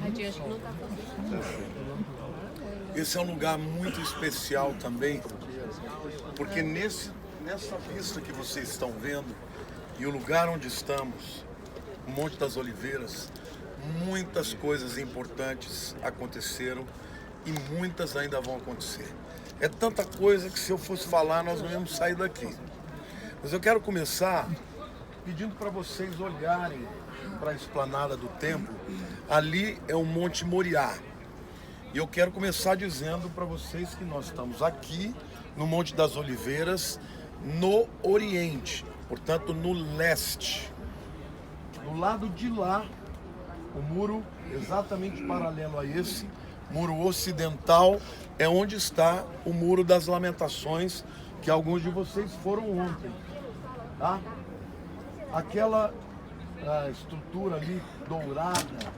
Adiante que não está conseguindo. Esse é um lugar muito especial também, porque nessa vista que vocês estão vendo e o lugar onde estamos, o Monte das Oliveiras, muitas coisas importantes aconteceram e muitas ainda vão acontecer. É tanta coisa que se eu fosse falar nós não íamos sair daqui. Mas eu quero começar pedindo para vocês olharem para a esplanada do templo. Ali é o Monte Moriá. E eu quero começar dizendo para vocês que nós estamos aqui no Monte das Oliveiras, no Oriente, portanto no leste. Do lado de lá, o muro exatamente paralelo a esse, muro ocidental, é onde está o Muro das Lamentações, que alguns de vocês foram ontem, tá? Aquela estrutura ali dourada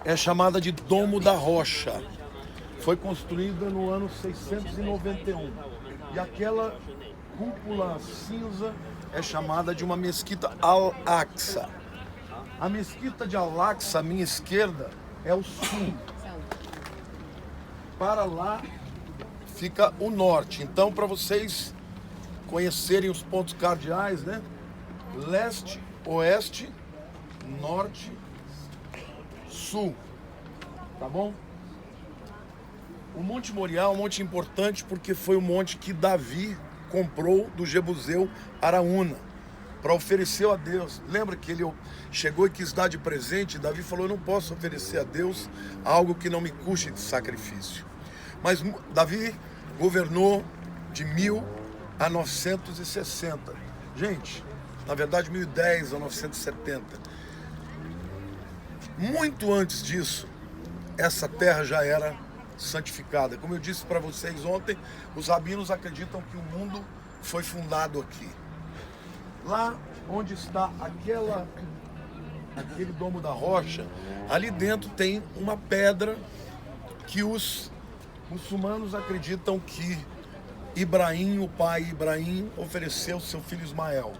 é chamada de Domo da Rocha. Foi construída no ano 691. E aquela cúpula cinza é chamada de uma mesquita Al-Aqsa. A mesquita de Al-Aqsa, à minha esquerda, é o sul. Para lá fica o norte. Então, para vocês conhecerem os pontos cardeais, né? Leste, oeste, norte, sul. Tá bom? O Monte Moriá é um monte importante porque foi o monte que Davi comprou do Jebuseu Araúna para oferecer a Deus. Lembra que ele chegou e quis dar de presente? Davi falou: eu não posso oferecer a Deus algo que não me custe de sacrifício. Mas Davi governou de 1000 a 960. Gente, na verdade 1010 a 970. Muito antes disso, essa terra já era santificada. Como eu disse para vocês ontem, os rabinos acreditam que o mundo foi fundado aqui. Lá onde está aquele domo da rocha, ali dentro tem uma pedra que os muçulmanos acreditam que Ibrahim, o pai Ibrahim, ofereceu seu filho Ismael.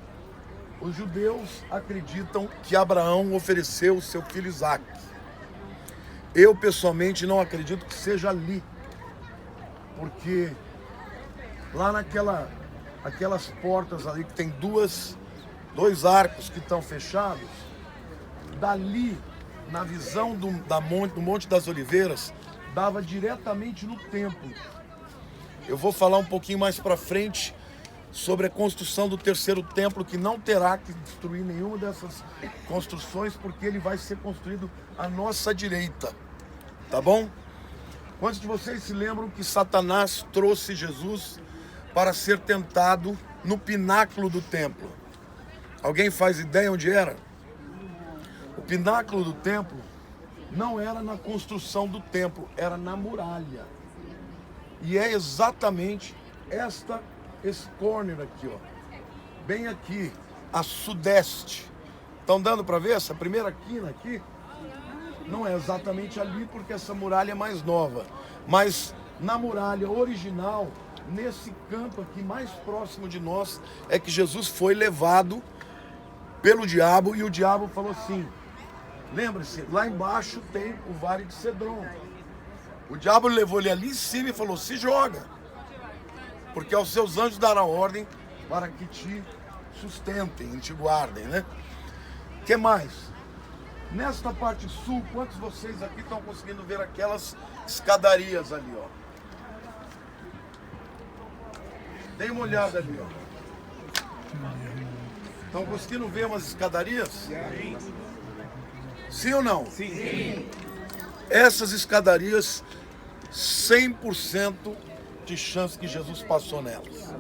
Os judeus acreditam que Abraão ofereceu seu filho Isaac. Eu, pessoalmente, não acredito que seja ali, porque lá aquelas portas ali que tem dois arcos que estão fechados, dali, na visão do Monte das Oliveiras, dava diretamente no templo. Eu vou falar um pouquinho mais para frente sobre a construção do terceiro templo, que não terá que destruir nenhuma dessas construções, porque ele vai ser construído à nossa direita. Tá bom? Quantos de vocês se lembram que Satanás trouxe Jesus para ser tentado no pináculo do templo? Alguém faz ideia onde era? O pináculo do templo não era na construção do templo, era na muralha. E é exatamente esse corner aqui, ó. Bem aqui, a sudeste. Estão dando para ver essa primeira quina aqui? Não é exatamente ali, porque essa muralha é mais nova. Mas na muralha original, nesse campo aqui mais próximo de nós, é que Jesus foi levado pelo diabo, e o diabo falou assim: lembre-se, lá embaixo tem o Vale de Cedron. O diabo levou ele ali em cima e falou: se joga, porque aos seus anjos dará ordem para que te sustentem, te guardem, né? O que mais? Nesta parte sul, quantos de vocês aqui estão conseguindo ver aquelas escadarias ali, ó? Dê uma olhada ali, ó. Estão conseguindo ver umas escadarias? Sim. Sim ou não? Sim. Essas escadarias, 100% de chance que Jesus passou nelas.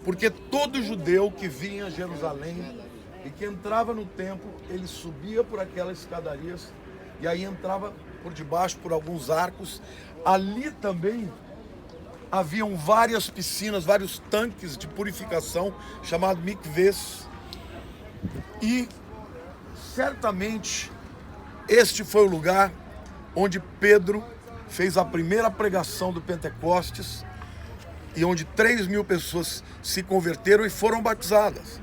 Porque todo judeu que vinha a Jerusalém e que entrava no templo, ele subia por aquelas escadarias e aí entrava por debaixo por alguns arcos. Ali também haviam várias piscinas, vários tanques de purificação, chamados mikvês. E certamente este foi o lugar onde Pedro fez a primeira pregação do Pentecostes e onde 3.000 pessoas se converteram e foram batizadas.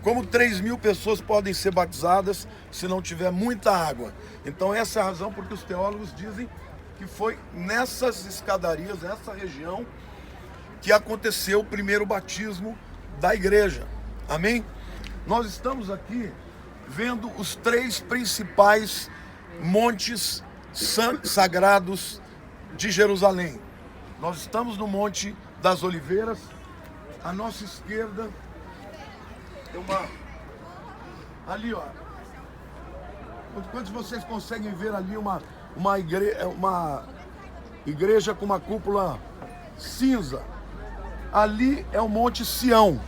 Como 3.000 pessoas podem ser batizadas se não tiver muita água? Então essa é a razão porque os teólogos dizem que foi nessas escadarias, nessa região, que aconteceu o primeiro batismo da igreja. Amém? Nós estamos aqui vendo os 3 principais montes sagrados de Jerusalém. Nós estamos no Monte das Oliveiras. À nossa esquerda tem uma... Ali, ó. Quantos vocês conseguem ver ali uma igreja com uma cúpula cinza? Ali é o Monte Sião,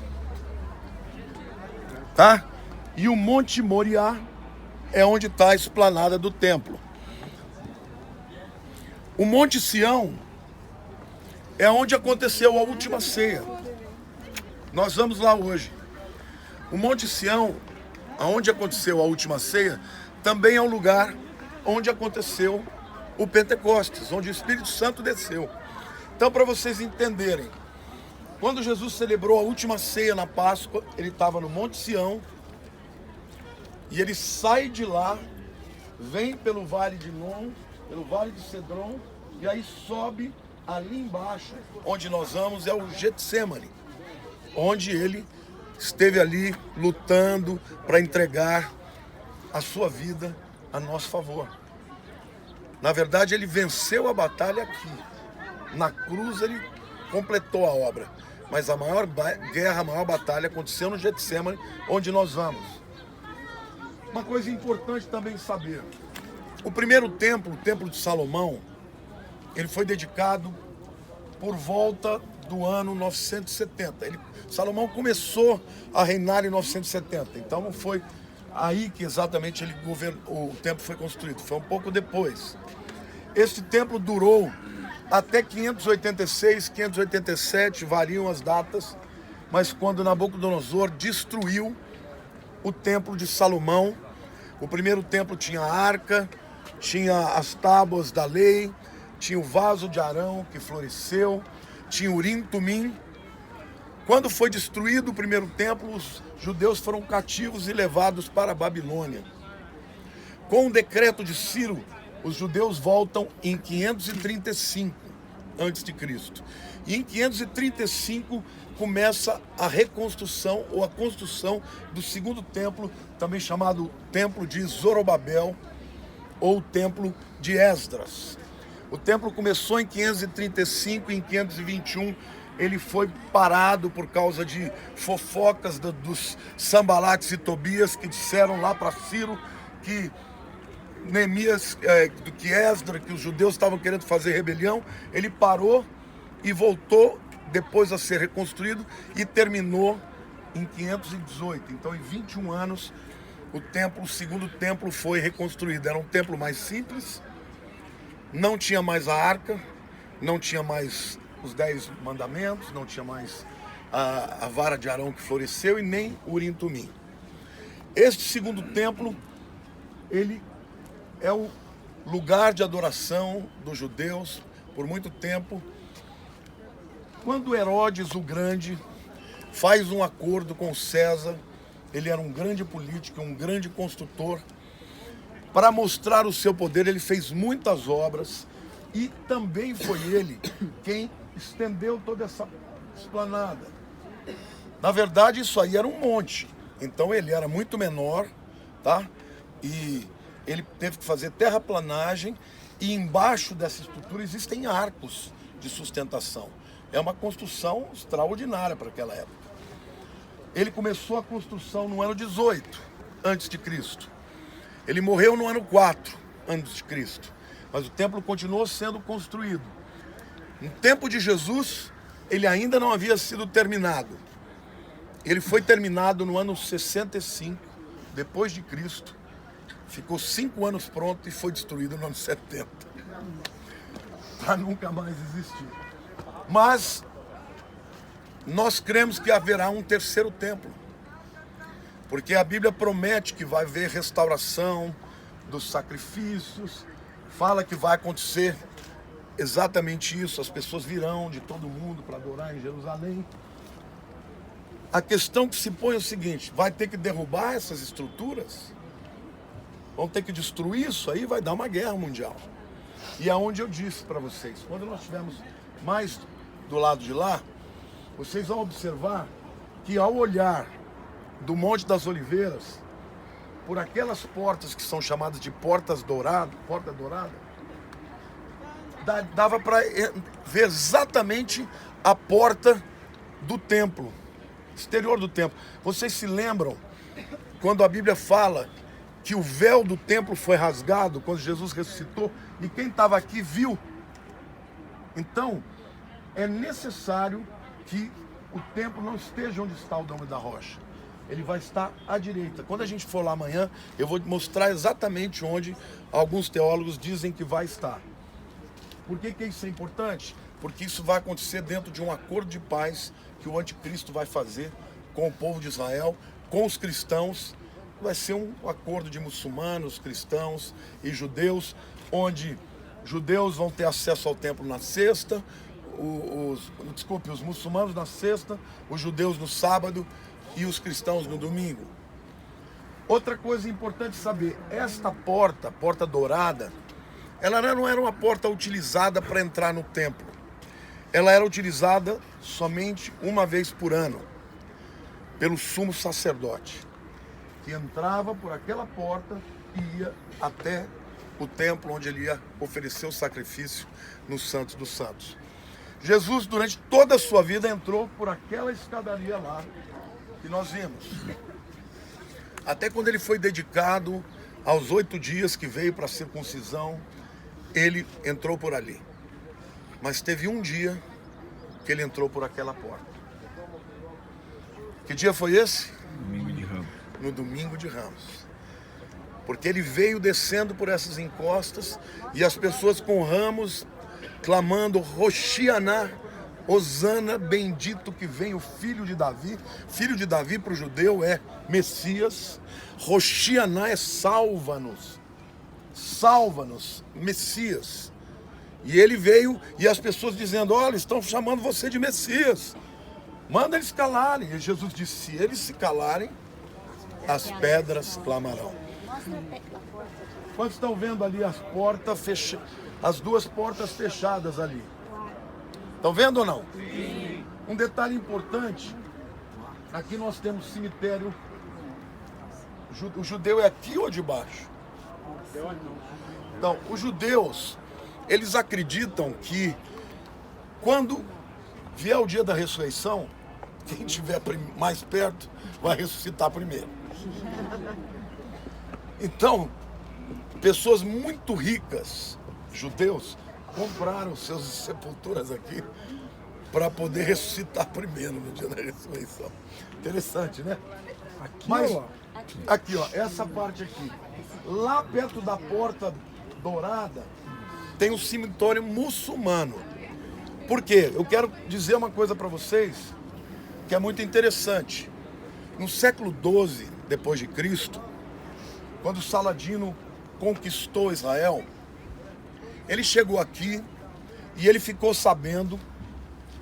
tá? E o Monte Moriá é onde está a esplanada do templo. O Monte Sião é onde aconteceu a última ceia. Nós vamos lá hoje. O Monte Sião, onde aconteceu a última ceia, também é um lugar onde aconteceu o Pentecostes, onde o Espírito Santo desceu. Então, para vocês entenderem, quando Jesus celebrou a última ceia na Páscoa, ele estava no Monte Sião, e ele sai de lá, vem pelo Vale de Non, pelo Vale de Cedron, e aí sobe ali embaixo, onde nós vamos, é o Getsemane, onde ele esteve ali lutando para entregar a sua vida a nosso favor. Na verdade, ele venceu a batalha aqui. Na cruz ele completou a obra. Mas a maior guerra, a maior batalha aconteceu no Getsemane, onde nós vamos. Uma coisa importante também saber. O primeiro templo, o Templo de Salomão, ele foi dedicado por volta do ano 970. Salomão começou a reinar em 970, então não foi aí que exatamente o templo foi construído, foi um pouco depois. Este templo durou até 586, 587, variam as datas, mas quando Nabucodonosor destruiu o templo de Salomão, o primeiro templo tinha a arca, tinha as tábuas da lei, tinha o vaso de Arão que floresceu, tinha Urim e Tumim. Quando foi destruído o primeiro templo, os judeus foram cativos e levados para a Babilônia. Com o decreto de Ciro, os judeus voltam em 535 a.C. E em 535 começa a reconstrução ou a construção do segundo templo, também chamado Templo de Zorobabel ou Templo de Esdras. O templo começou em 535 e em 521 ele foi parado por causa de fofocas dos Sambalates e Tobias, que disseram lá para Ciro que Neemias, que Esdras, que os judeus estavam querendo fazer rebelião. Ele parou e voltou depois a ser reconstruído e terminou em 518. Então, em 21 anos, o segundo templo foi reconstruído. Era um templo mais simples, não tinha mais a arca, não tinha mais os 10 mandamentos, não tinha mais a vara de Arão que floresceu e nem o Urim e Tumim. Este segundo templo, ele é o lugar de adoração dos judeus por muito tempo. Quando Herodes o Grande faz um acordo com César, ele era um grande político, um grande construtor, para mostrar o seu poder, ele fez muitas obras e também foi ele quem estendeu toda essa esplanada. Na verdade, isso aí era um monte, então ele era muito menor, tá? E ele teve que fazer terraplanagem e embaixo dessa estrutura existem arcos de sustentação. É uma construção extraordinária para aquela época. Ele começou a construção no ano 18 a.C. Ele morreu no ano 4 a.C. Mas o templo continuou sendo construído. No tempo de Jesus, ele ainda não havia sido terminado. Ele foi terminado no ano 65 depois de Cristo. Ficou 5 anos pronto e foi destruído no ano 70. Para nunca mais existir. Mas nós cremos que haverá um terceiro templo. Porque a Bíblia promete que vai haver restauração dos sacrifícios. Fala que vai acontecer exatamente isso. As pessoas virão de todo mundo para adorar em Jerusalém. A questão que se põe é o seguinte: vai ter que derrubar essas estruturas? Vão ter que destruir isso aí? Vai dar uma guerra mundial. E é onde eu disse para vocês, quando nós estivermos mais do lado de lá, vocês vão observar que ao olhar do Monte das Oliveiras, por aquelas portas que são chamadas de porta dourada, dava para ver exatamente a porta do templo, exterior do templo. Vocês se lembram quando a Bíblia fala que o véu do templo foi rasgado quando Jesus ressuscitou e quem estava aqui viu? Então, é necessário que o templo não esteja onde está o Dome da Rocha. Ele vai estar à direita. Quando a gente for lá amanhã, eu vou mostrar exatamente onde alguns teólogos dizem que vai estar. Por que isso é importante? Porque isso vai acontecer dentro de um acordo de paz que o anticristo vai fazer com o povo de Israel, com os cristãos. Vai ser um acordo de muçulmanos, cristãos e judeus, onde judeus vão ter acesso ao templo na sexta, os muçulmanos na sexta, os judeus no sábado e os cristãos no domingo. Outra coisa importante saber, esta porta dourada, ela não era uma porta utilizada para entrar no templo. Ela era utilizada somente uma vez por ano, pelo sumo sacerdote, que entrava por aquela porta e ia até o templo onde ele ia oferecer o sacrifício no Santo dos Santos. Jesus, durante toda a sua vida, entrou por aquela escadaria lá que nós vimos. Até quando ele foi dedicado aos 8 dias que veio para a circuncisão, ele entrou por ali. Mas teve um dia que ele entrou por aquela porta. Que dia foi esse? Domingo de Ramos. No domingo de Ramos. Porque ele veio descendo por essas encostas e as pessoas com ramos clamando: Hoshianá, Hosana, bendito que vem o filho de Davi. Filho de Davi para o judeu é Messias. Hoshianá é salva-nos. Salva-nos, Messias. E ele veio e as pessoas dizendo: olha, estão chamando você de Messias. Manda eles calarem. E Jesus disse: se eles se calarem, as pedras clamarão. Quantos estão vendo ali as portas fechadas? As duas portas fechadas ali. Estão vendo ou não? Sim. Um detalhe importante. Aqui nós temos cemitério. O judeu é aqui ou de baixo? Então, os judeus, eles acreditam que quando vier o dia da ressurreição, quem estiver mais perto vai ressuscitar primeiro. Então, pessoas muito ricas, judeus, compraram suas sepulturas aqui para poder ressuscitar primeiro no dia da ressurreição. Interessante, né? Aqui, mas, ó. aqui, ó, essa parte aqui. Lá perto da porta dourada tem um cemitério muçulmano. Por quê? Eu quero dizer uma coisa para vocês que é muito interessante. No século XII depois de Cristo, quando Saladino conquistou Israel, ele chegou aqui e ele ficou sabendo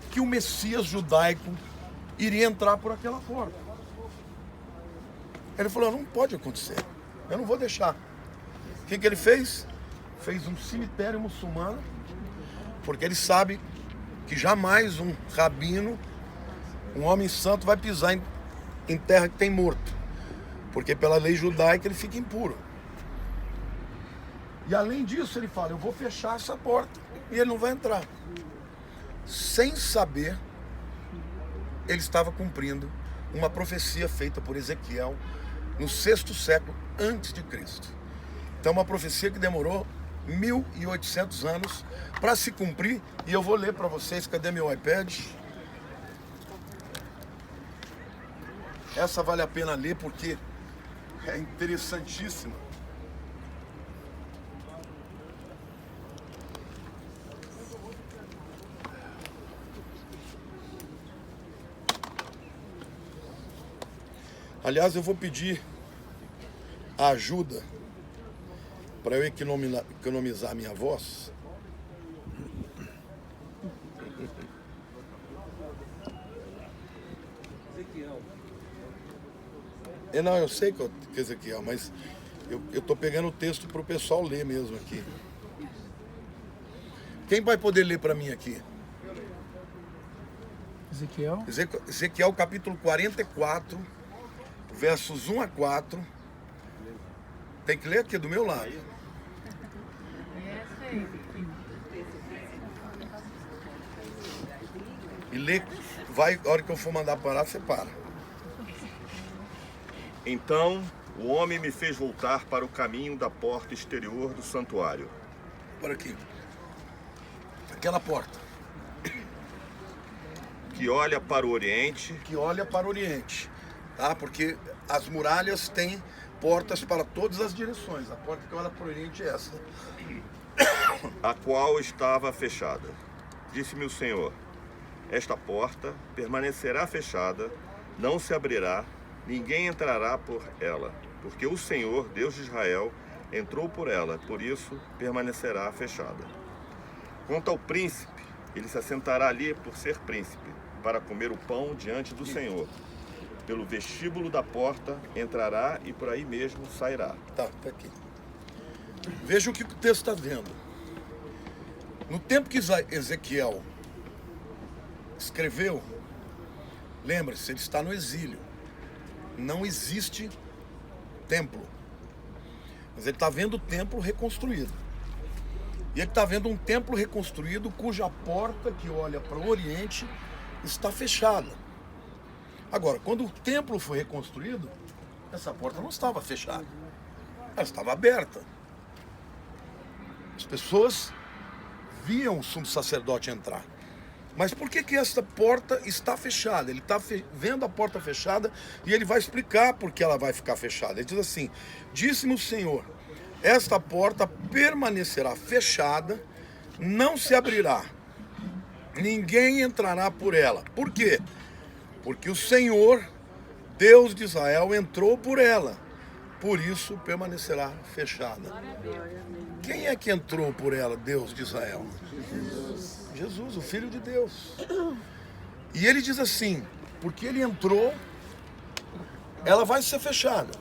que o Messias judaico iria entrar por aquela porta. Ele falou: não pode acontecer, eu não vou deixar. O que ele fez? Fez um cemitério muçulmano, porque ele sabe que jamais um rabino, um homem santo, vai pisar em terra que tem morto, porque pela lei judaica ele fica impuro. E além disso ele fala: eu vou fechar essa porta e ele não vai entrar. Sem saber, ele estava cumprindo uma profecia feita por Ezequiel no 6º século antes de Cristo. Então, uma profecia que demorou 1800 anos para se cumprir. E eu vou ler para vocês. Cadê meu iPad? Essa vale a pena ler porque é interessantíssima. Aliás, eu vou pedir a ajuda para eu economizar minha voz. Ezequiel. Não, eu sei que Ezequiel, mas eu tô pegando o texto para o pessoal ler mesmo aqui. Quem vai poder ler para mim aqui? Ezequiel. Ezequiel capítulo 44, versos 1 a 4. Tem que ler aqui do meu lado. E lê, vai, a hora que eu for mandar parar, você para. Então o homem me fez voltar para o caminho da porta exterior do santuário. Por aqui. Aquela porta Que olha para o oriente, que olha para o oriente, tá? Porque as muralhas têm portas para todas as direções. A porta que olha para o oriente é essa. a qual estava fechada. Disse-me o Senhor: esta porta permanecerá fechada, não se abrirá, ninguém entrará por ela, porque o Senhor, Deus de Israel, entrou por ela, por isso permanecerá fechada. Quanto ao príncipe, ele se assentará ali por ser príncipe, para comer o pão diante do Senhor. Pelo vestíbulo da porta entrará e por aí mesmo sairá. Tá aqui. Veja o que o texto está vendo. No tempo que Ezequiel escreveu, lembre-se, ele está no exílio. Não existe templo. Mas ele está vendo o templo reconstruído. E ele está vendo um templo reconstruído cuja porta que olha para o oriente está fechada. Agora, quando o templo foi reconstruído, essa porta não estava fechada. Ela estava aberta. As pessoas viam o sumo sacerdote entrar. Mas por que essa porta está fechada? Ele está vendo a porta fechada e ele vai explicar por que ela vai ficar fechada. Ele diz assim: disse-me o Senhor, esta porta permanecerá fechada, não se abrirá, ninguém entrará por ela. Por quê? Porque o Senhor, Deus de Israel, entrou por ela, por isso permanecerá fechada. Quem é que entrou por ela, Deus de Israel? Jesus, o Filho de Deus. E ele diz assim: porque ele entrou, ela vai ser fechada.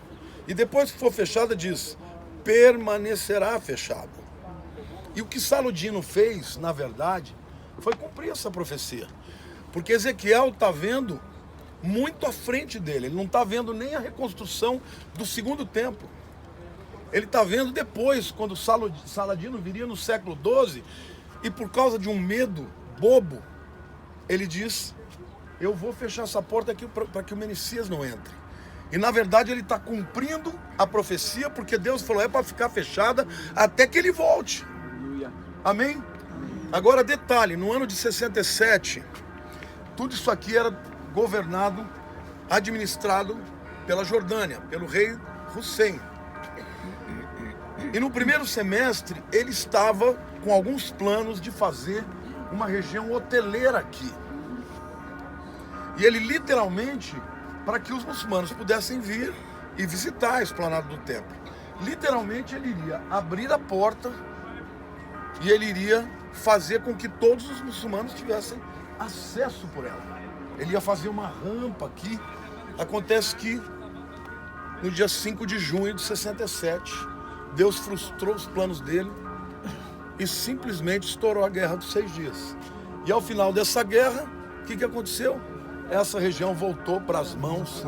E depois que for fechada, diz: permanecerá fechada. E o que Saludino fez, na verdade, foi cumprir essa profecia. Porque Ezequiel está vendo muito à frente dele. Ele não está vendo nem a reconstrução do segundo templo. Ele está vendo depois, quando Saladino viria no século XII, e por causa de um medo bobo, ele diz: eu vou fechar essa porta aqui para que o Messias não entre. E na verdade ele está cumprindo a profecia, porque Deus falou: é para ficar fechada até que ele volte. Amém? Agora detalhe, no ano de 67, tudo isso aqui era governado, administrado pela Jordânia, pelo rei Hussein. E no primeiro semestre ele estava com alguns planos de fazer uma região hoteleira aqui. E ele literalmente, para que os muçulmanos pudessem vir e visitar a esplanada do templo, literalmente ele iria abrir a porta e ele iria fazer com que todos os muçulmanos tivessem acesso por ela. Ele ia fazer uma rampa aqui. Acontece que no dia 5 de junho de 67, Deus frustrou os planos dele e simplesmente estourou a Guerra dos 6 Dias. E ao final dessa guerra, o que aconteceu? Essa região voltou para as mãos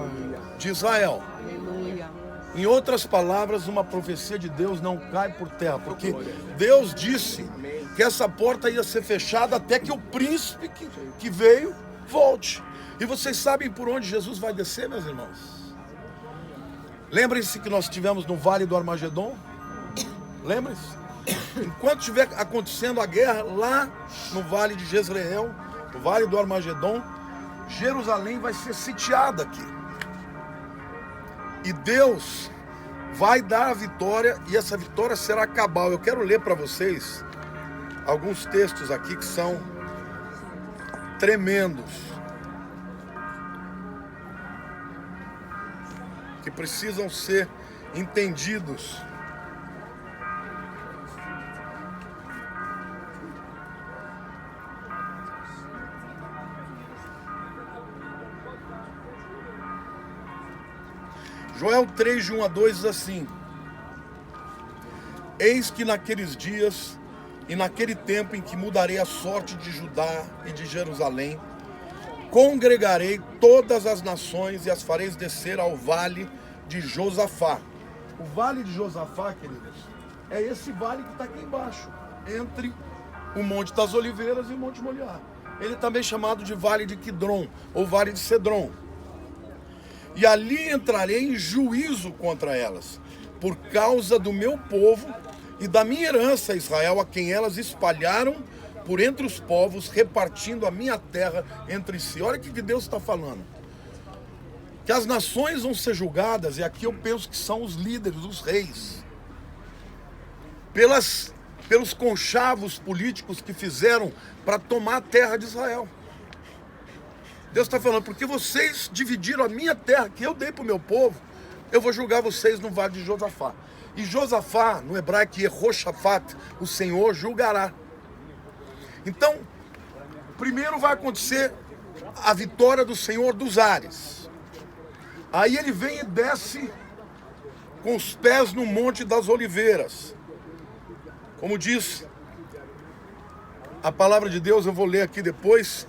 de Israel. Em outras palavras, uma profecia de Deus não cai por terra, porque Deus disse que essa porta ia ser fechada até que o príncipe que veio volte. E vocês sabem por onde Jesus vai descer, meus irmãos? Lembrem-se que nós estivemos no Vale do Armagedon. Lembrem-se? Enquanto estiver acontecendo a guerra lá no Vale de Jezreel, no Vale do Armagedon, Jerusalém vai ser sitiada aqui. E Deus vai dar a vitória, e essa vitória será cabal. Eu quero ler para vocês alguns textos aqui que são tremendos, que precisam ser entendidos. Joel 3, de 1 a 2 diz assim: eis que naqueles dias e naquele tempo em que mudarei a sorte de Judá e de Jerusalém, congregarei todas as nações e as farei descer ao vale de Josafá. O vale de Josafá, queridos, é esse vale que está aqui embaixo, entre o Monte das Oliveiras e o Monte Moriá. Ele é também chamado de Vale de Quidron, ou Vale de Cedron. E ali entrarei em juízo contra elas, por causa do meu povo e da minha herança, Israel, a quem elas espalharam por entre os povos, repartindo a minha terra entre si. Olha o que Deus está falando. Que as nações vão ser julgadas, e aqui eu penso que são os líderes, os reis, pelos conchavos políticos que fizeram para tomar a terra de Israel. Deus está falando, porque vocês dividiram a minha terra, que eu dei para o meu povo, eu vou julgar vocês no vale de Josafá. E Josafá, no hebraico, Yehoshafat, o Senhor julgará. Então, primeiro vai acontecer a vitória do Senhor dos ares. Aí ele vem e desce com os pés no Monte das Oliveiras. Como diz a palavra de Deus, eu vou ler aqui depois.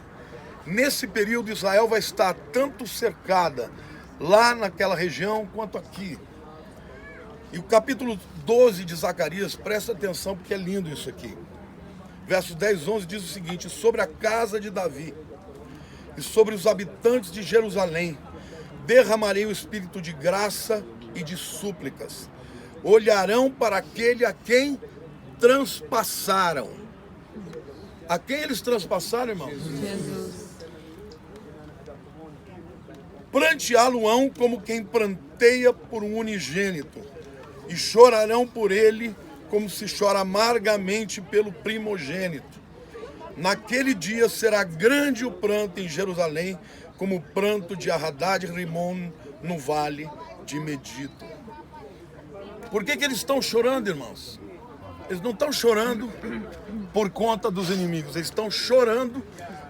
Nesse período, Israel vai estar tanto cercada lá naquela região quanto aqui. E o capítulo 12 de Zacarias, presta atenção porque é lindo isso aqui. Versos 10 e 11 diz o seguinte: sobre a casa de Davi e sobre os habitantes de Jerusalém derramarei o espírito de graça e de súplicas. Olharão para aquele a quem transpassaram. A quem eles transpassaram, irmãos? Jesus. Pranteá-lo-ão como quem pranteia por um unigênito, e chorarão por ele como se chora amargamente pelo primogênito. Naquele dia será grande o pranto em Jerusalém, como o pranto de Arradad e Rimon no vale de Medito. Por que eles estão chorando, irmãos? Eles não estão chorando por conta dos inimigos, eles estão chorando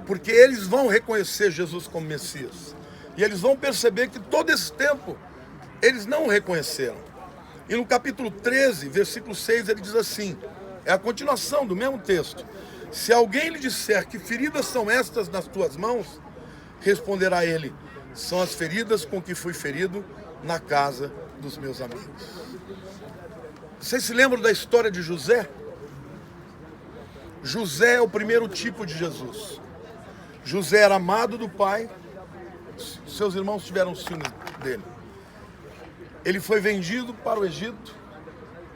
porque eles vão reconhecer Jesus como Messias. E eles vão perceber que todo esse tempo eles não o reconheceram. E no capítulo 13, versículo 6, ele diz assim, é a continuação do mesmo texto: se alguém lhe disser que feridas são estas nas tuas mãos, responderá ele: são as feridas com que fui ferido na casa dos meus amigos. Vocês se lembram da história de José? José é o primeiro tipo de Jesus. José era amado do pai, seus irmãos tiveram ciúme dele. Ele foi vendido para o Egito,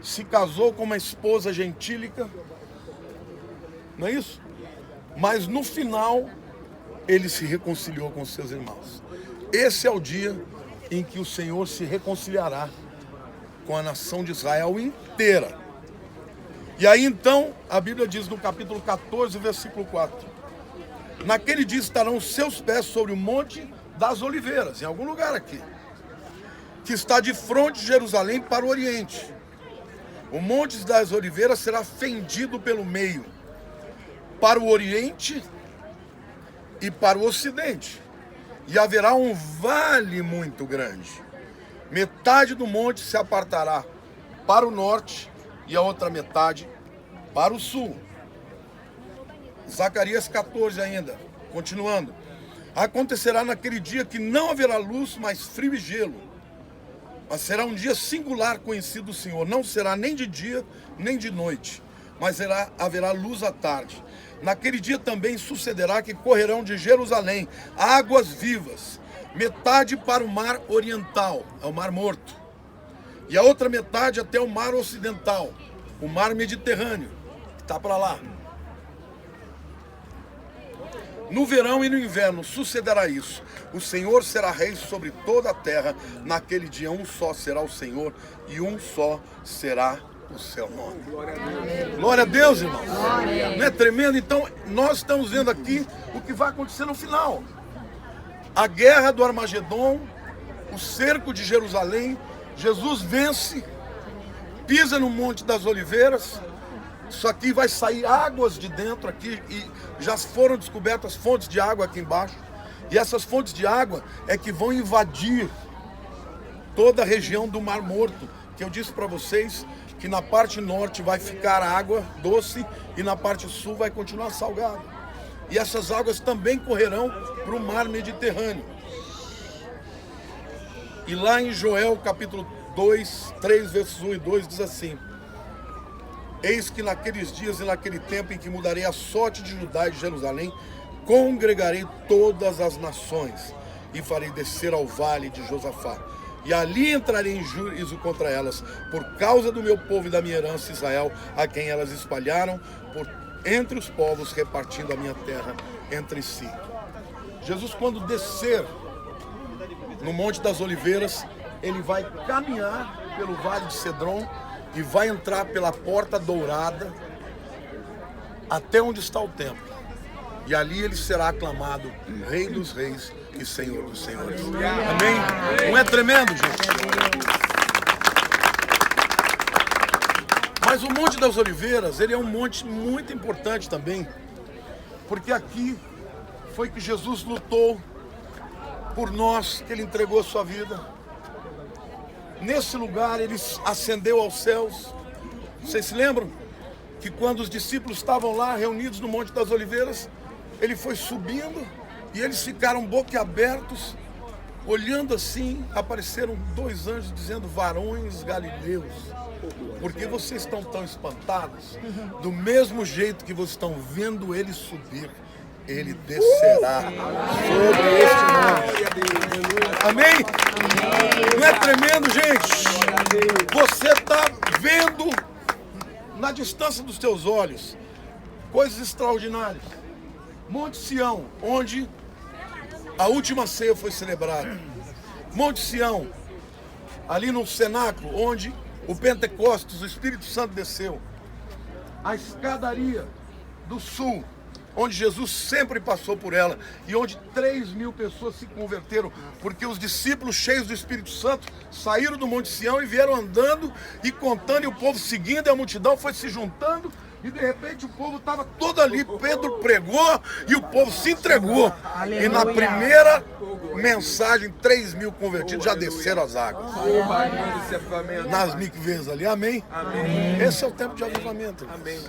se casou com uma esposa gentílica, não é isso? Mas no final, ele se reconciliou com seus irmãos. Esse é o dia em que o Senhor se reconciliará com a nação de Israel inteira. E aí então, a Bíblia diz no capítulo 14, versículo 4: naquele dia estarão os seus pés sobre o Monte das Oliveiras, em algum lugar aqui, que está de frente de Jerusalém para o oriente. O Monte das Oliveiras será fendido pelo meio, para o oriente e para o ocidente. E haverá um vale muito grande. Metade do monte se apartará para o norte e a outra metade para o sul. Zacarias 14 ainda, continuando. Acontecerá naquele dia que não haverá luz, mas frio e gelo. Mas será um dia singular conhecido do Senhor. Não será nem de dia, nem de noite, mas haverá luz à tarde. Naquele dia também sucederá que correrão de Jerusalém águas vivas, metade para o mar oriental, é o mar morto, e a outra metade até o mar ocidental, o mar Mediterrâneo, que está para lá. No verão e no inverno sucederá isso. O Senhor será rei sobre toda a terra. Naquele dia um só será o Senhor e um só será o seu nome. Glória a Deus, irmãos. Não é tremendo? Então, nós estamos vendo aqui o que vai acontecer no final. A guerra do Armagedon, o cerco de Jerusalém. Jesus vence, pisa no Monte das Oliveiras. Isso aqui vai sair águas de dentro aqui, e já foram descobertas fontes de água aqui embaixo. E essas fontes de água é que vão invadir toda a região do Mar Morto, que eu disse para vocês que na parte norte vai ficar água doce e na parte sul vai continuar salgado. E essas águas também correrão para o mar Mediterrâneo. E lá em Joel capítulo 2, 3, versos 1 e 2 diz assim: eis que naqueles dias e naquele tempo em que mudarei a sorte de Judá e de Jerusalém, congregarei todas as nações e farei descer ao vale de Josafá. E ali entrarei em juízo contra elas, por causa do meu povo e da minha herança Israel, a quem elas espalharam por entre os povos, repartindo a minha terra entre si. Jesus, quando descer no Monte das Oliveiras, ele vai caminhar pelo Vale de Cedron e vai entrar pela Porta Dourada até onde está o templo. E ali ele será aclamado Rei dos Reis e Senhor dos Senhores. Amém? Não é tremendo, gente? Mas o Monte das Oliveiras, ele é um monte muito importante também, porque aqui foi que Jesus lutou por nós, que ele entregou a sua vida. Nesse lugar ele ascendeu aos céus. Vocês se lembram que quando os discípulos estavam lá reunidos no Monte das Oliveiras, ele foi subindo e eles ficaram boquiabertos, olhando assim. Apareceram 2 anjos dizendo: varões galileus, por que vocês estão tão espantados? Do mesmo jeito que vocês estão vendo ele subir, ele descerá sobre este monte. Amém? Não é tremendo, gente? Você está vendo na distância dos teus olhos coisas extraordinárias. Monte Sião, onde a última ceia foi celebrada. Monte Sião, ali no cenáculo, onde o Pentecostes, o Espírito Santo desceu. A escadaria do sul, onde Jesus sempre passou por ela, e onde 3.000 pessoas se converteram, porque os discípulos cheios do Espírito Santo saíram do Monte Sião e vieram andando e contando, e o povo seguindo, e a multidão foi se juntando, e de repente o povo estava todo ali. Pedro pregou e o povo se entregou. Aleluia. E na primeira mensagem, 3.000 convertidos já desceram as águas. Nas mikvês ali, amém? Amém? Esse é o tempo de avivamento. Amém.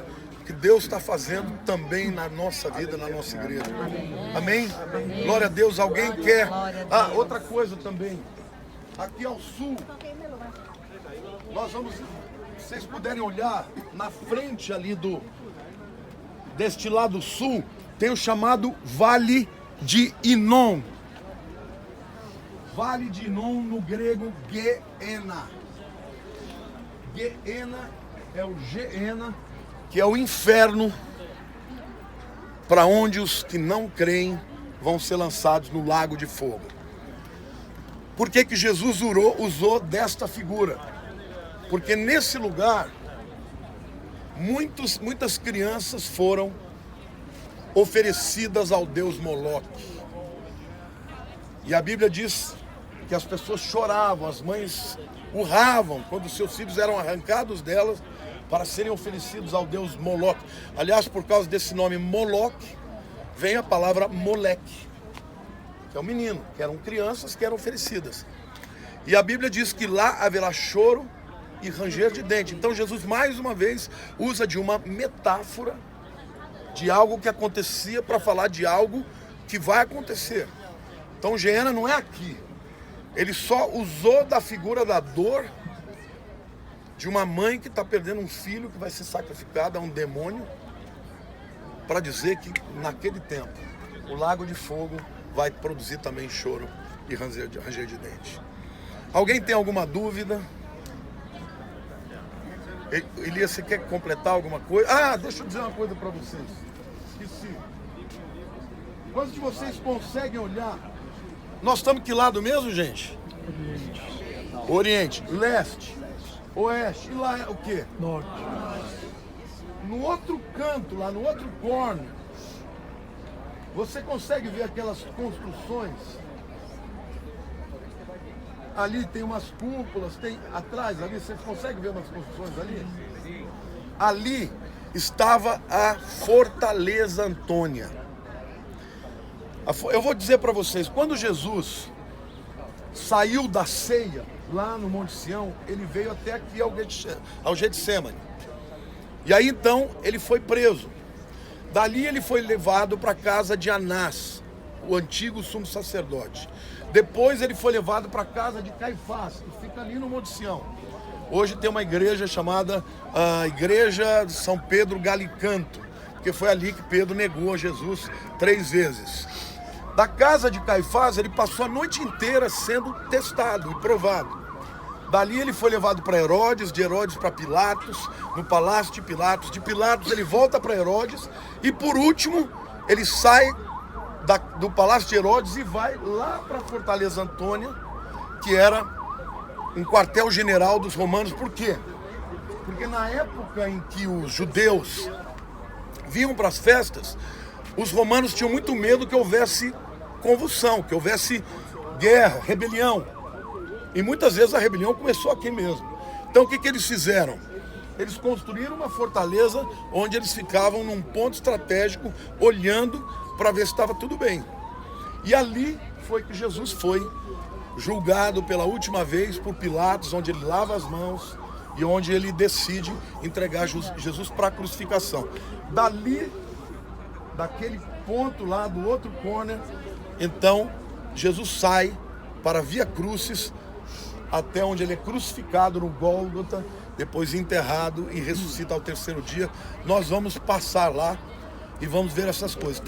Que Deus está fazendo também na nossa vida, na nossa igreja. Amém? Amém? Glória a Deus. Alguém quer? Ah, outra coisa também. Aqui ao sul, nós vamos, se vocês puderem olhar, na frente ali deste lado sul, tem o chamado Vale de Inom. Vale de Inom, no grego, Geena. Geena é o Geena, que é o inferno, para onde os que não creem vão ser lançados no lago de fogo. Por que que Jesus usou desta figura? Porque nesse lugar, muitas crianças foram oferecidas ao deus Moloque. E a Bíblia diz que as pessoas choravam, as mães urravam quando seus filhos eram arrancados delas para serem oferecidos ao deus Moloque. Aliás, por causa desse nome Moloque, vem a palavra Moleque, que é um menino, que eram crianças que eram oferecidas. E a Bíblia diz que lá haverá choro e ranger de dente. Então Jesus mais uma vez usa de uma metáfora de algo que acontecia para falar de algo que vai acontecer. Então Geena não é aqui. Ele só usou da figura da dor de uma mãe que está perdendo um filho que vai ser sacrificado a um demônio, para dizer que naquele tempo o lago de fogo vai produzir também choro e ranger de dente. Alguém tem alguma dúvida? Elias, você quer completar alguma coisa? Ah, deixa eu dizer uma coisa para vocês. Esqueci. Quantos de vocês conseguem olhar? Nós estamos que lado mesmo, gente? Oriente, leste, oeste. E lá é o quê? Norte. No outro canto, lá no outro corno, você consegue ver aquelas construções? Ali tem umas cúpulas, tem atrás ali, você consegue ver umas construções ali? Sim. Ali estava a Fortaleza Antônia. Eu vou dizer para vocês, quando Jesus saiu da ceia, lá no Monte Sião, ele veio até aqui ao Getsemane. E aí então ele foi preso. Dali ele foi levado para a casa de Anás, o antigo sumo sacerdote. Depois ele foi levado para a casa de Caifás, que fica ali no Monte Sião. Hoje tem uma igreja chamada Igreja de São Pedro Galicanto, porque foi ali que Pedro negou a Jesus 3 vezes. Da casa de Caifás ele passou a noite inteira sendo testado e provado. Dali ele foi levado para Herodes, de Herodes para Pilatos, no palácio de Pilatos ele volta para Herodes e por último ele sai do palácio de Herodes e vai lá para a Fortaleza Antônia, que era um quartel-general dos romanos. Por quê? Porque na época em que os judeus vinham para as festas, os romanos tinham muito medo que houvesse convulsão, que houvesse guerra, rebelião. E muitas vezes a rebelião começou aqui mesmo. Então o que eles fizeram? Eles construíram uma fortaleza onde eles ficavam num ponto estratégico, olhando para ver se estava tudo bem. E ali foi que Jesus foi julgado pela última vez por Pilatos, onde ele lava as mãos e onde ele decide entregar Jesus para a crucificação. Dali, daquele ponto lá do outro corner, então Jesus sai para a Via Crucis, até onde ele é crucificado no Gólgota, depois enterrado e ressuscita ao 3º dia. Nós vamos passar lá e vamos ver essas coisas.